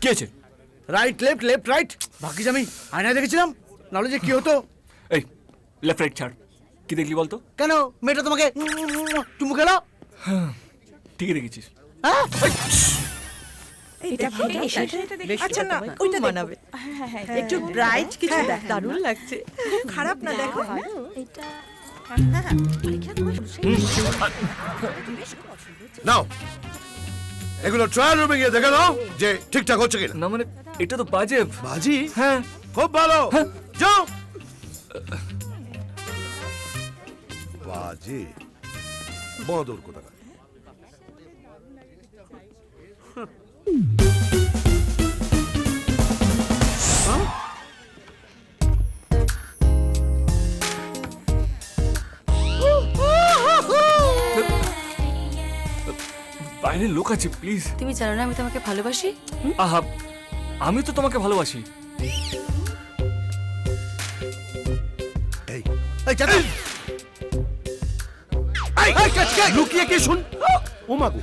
কি আছে? Right left left right ভাগ্যিস আমি আয়নায় দেখেছিলাম, নাহলে যে কি হতো। এই লেফট রাইট ছাড়, কি দেখলি বলতো? কেন মেয়েটা তোমাকে চুমু খেলো? ঠিকই দেখেছিস। হ্যাঁ আচ্ছা না ওইটা মানাবে একটু ব্রাইট কিছু দেখ, দারুণ লাগছে, খারাপ না দেখো। নাও এগুলো ট্রায়াল রুমে গিয়ে দেখে নাও যে ঠিকঠাক হচ্ছে কিনা। না মানে এটা তো বাজে। বাজি? হ্যাঁ খুব ভালো, যাও। বাজি বদর কোথাকার। বাইরে লোক আছে, প্লিজ। তুমি জানো না আমি তোমাকে ভালোবাসি? আহা, আমি তো তোমাকে ভালোবাসি। এই এই চাচা লুকিয়ে কি শুন? ও মাগো